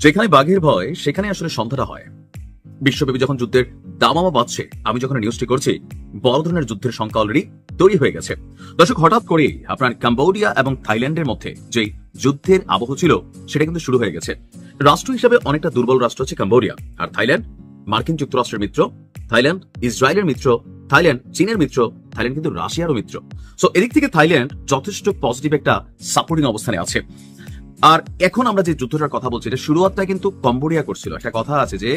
যেখানে বাঘের ভয় সেখানে আসলে সন্ধ্যাটা হয়। বিশ্বব্যাপী যখন যুদ্ধের দামামা বাজছে, আমি যখন নিউজটি করছি, বড় ধরনের যুদ্ধের সংখ্যা অলরেডি তৈরি হয়ে গেছে। দর্শক, হঠাৎ করে আপনার কম্বোডিয়া এবং থাইল্যান্ডের মধ্যে যে যুদ্ধের আবহ ছিল সেটা কিন্তু শুরু হয়ে গেছে। রাষ্ট্র হিসেবে অনেকটা দুর্বল রাষ্ট্র হচ্ছে কম্বোডিয়া, আর থাইল্যান্ড মার্কিন যুক্তরাষ্ট্রের মিত্র, থাইল্যান্ড ইসরায়েলের মিত্র, থাইল্যান্ড চীনের মিত্র, থাইল্যান্ড কিন্তু রাশিয়ারও মিত্র। সো এদিক থেকে থাইল্যান্ড যথেষ্ট পজিটিভ একটা সাপোর্টিং অবস্থানে আছে। আর এখন আমরা যে যুদ্ধটার কথা বলছি, এটা শুরুয়াতটা কিন্তু কম্বোডিয়া করছিল। একটা কথা আছে যে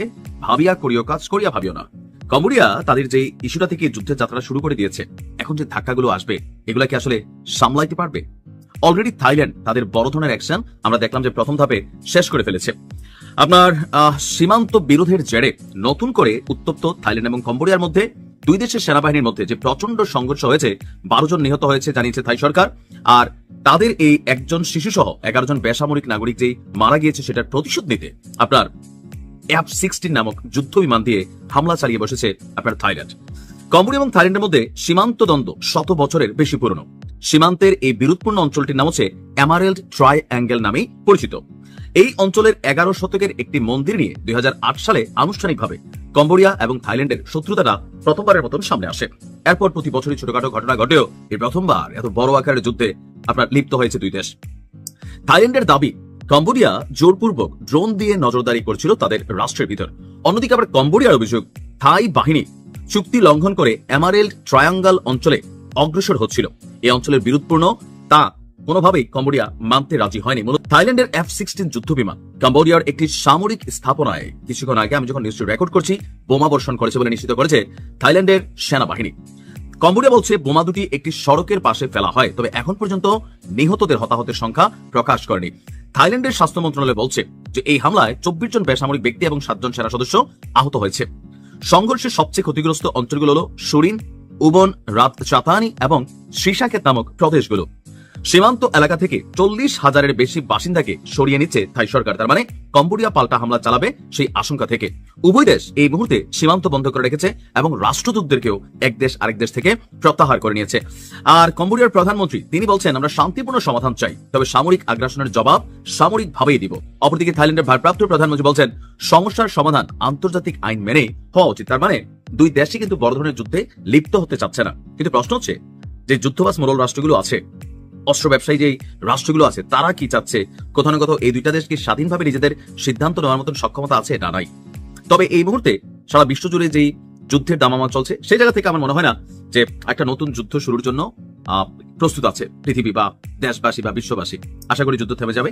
ভাবিয়া করিও কাজ, করিয়া ভাবিও না। কম্বোডিয়া তাদের যে ইস্যুটা থেকে যুদ্ধের যাত্রা শুরু করে দিয়েছে, এখন যে ধাক্কাগুলো আসবে এগুলা কি আসলে সামলাইতে পারবে? অলরেডি থাইল্যান্ড তাদের বড় ধরনের অ্যাকশন আমরা দেখলাম যে প্রথম ধাপে শেষ করে ফেলেছে। আপনার সীমান্ত বিরোধের জেরে নতুন করে উত্তপ্ত থাইল্যান্ড এবং কম্বোডিয়ার মধ্যে দুই দেশের সেনাবাহিনীর মধ্যে যে প্রচন্ড সংঘর্ষ হয়েছে, 12 জন নিহত হয়েছে জানিয়েছে থাই সরকার। আর তাদের এই একজন শিশু সহ 11 জন বেসামরিক নাগরিক যে মারা গিয়েছে সেটার প্রতিশোধ নিতে আপনার F-16 নামক যুদ্ধ বিমান দিয়ে হামলা চালিয়ে বসেছে আপনার থাইল্যান্ড। কম্বোডিয়া এবং থাইল্যান্ডের মধ্যে সীমান্ত দ্বন্দ্ব 100 বছরের বেশি পুরনো। সীমান্তের এই বিরোধপূর্ণ অঞ্চলটির নাম হচ্ছে এমারেল্ড ট্রাইঅ্যাঙ্গেল নামেই পরিচিত। এই অঞ্চলের 11 শতকের একটি মন্দির নিয়ে 2008 সালে আনুষ্ঠানিকভাবে কম্বোডিয়া এবং থাইল্যান্ডের শত্রুতাটা প্রথমবারের মতন সামনে আসে। এরপর প্রতি বছরই ছোটখাটো ঘটনা ঘটেও এই প্রথমবার এত বড় আকারের যুদ্ধে আপনার লিপ্ত হয়েছে দুই দেশ। থাইল্যান্ডের দাবি, কম্বোডিয়া জোরপূর্বক ড্রোন দিয়ে নজরদারি করছিল তাদের রাষ্ট্রের ভিতর। অন্যদিকে আবার কম্বোডিয়ার অভিযোগ, থাই বাহিনী চুক্তি লঙ্ঘন করে এমারেল্ড ট্রায়াঙ্গল অঞ্চলে অগ্রসর হচ্ছিল। এই অঞ্চলের বিরোধপূর্ণ তা কোনোভাবেই কম্বোডিয়া মানতে রাজি হয়নি। মূলত থাইল্যান্ডের F-16 যুদ্ধ বিমান কম্বোডিয়ার একটি সামরিক স্থাপনায় কিছুক্ষণ আগে আমি যখন নিউজটি রেকর্ড করছি বোমা বর্ষণ করেছে বলে নিশ্চিত করেছে থাইল্যান্ডের সেনাবাহিনী। কম্বোডিয়া বলছে বোমা দুটি একটি সড়কের পাশে ফেলা হয়, তবে এখন পর্যন্ত নিহতদের হতাহতের সংখ্যা প্রকাশ করেনি। থাইল্যান্ডের স্বাস্থ্য মন্ত্রণালয় বলছে যে এই হামলায় 24 জন বেসামরিক ব্যক্তি এবং 7 জন সেনা সদস্য আহত হয়েছে। সংঘর্ষের সবচেয়ে ক্ষতিগ্রস্ত অঞ্চলগুলো হল সুরিন, উবন, রাত চাতানি এবং শ্রীসাকেত নামক প্রদেশগুলো। সীমান্ত এলাকা থেকে 40,000-এর বেশি বাসিন্দাকে সরিয়ে নিচ্ছে থাই সরকার। তার মানে কম্বোডিয়া পাল্টা হামলা চালাবে সেই আশঙ্কা থেকে উভয় দেশ এই মুহূর্তে সীমান্ত বন্ধ করে রেখেছে এবং রাষ্ট্রদূতদেরকেও এক দেশ আরেক দেশ থেকে প্রত্যাহার করে নিয়েছে। আর কম্বোডিয়ার প্রধানমন্ত্রী তিনি বলছেন, আমরা শান্তিপূর্ণ সমাধান চাই, তবে সামরিক আগ্রাসনের জবাব সামরিকভাবেই দিব। অপরদিকে থাইল্যান্ডের ভারপ্রাপ্ত প্রধানমন্ত্রী বলছেন, সমস্যার সমাধান আন্তর্জাতিক আইন মেনেই হওয়া উচিত। তার মানে দুই দেশই কিন্তু বড় ধরনের যুদ্ধে লিপ্ত হতে চাচ্ছে না। কিন্তু প্রশ্ন হচ্ছে যে যুদ্ধবাজ মোড়ল রাষ্ট্রগুলো আছে, অস্ত্র ব্যবসায়ী যে রাষ্ট্রগুলো আছে, তারা কি চাচ্ছে? কোথাও না কোথাও এই দুইটা দেশ কি স্বাধীনভাবে নিজেদের সিদ্ধান্ত নেওয়ার মতন সক্ষমতা আছে? না, নাই। তবে এই মুহূর্তে সারা বিশ্ব জুড়ে যেই যুদ্ধের দামামা চলছে, সেই জায়গা থেকে আমার মনে হয় না যে একটা নতুন যুদ্ধ শুরুর জন্য প্রস্তুত আছে পৃথিবী বা দেশবাসী বা বিশ্ববাসী। আশা করি যুদ্ধ থেমে যাবে।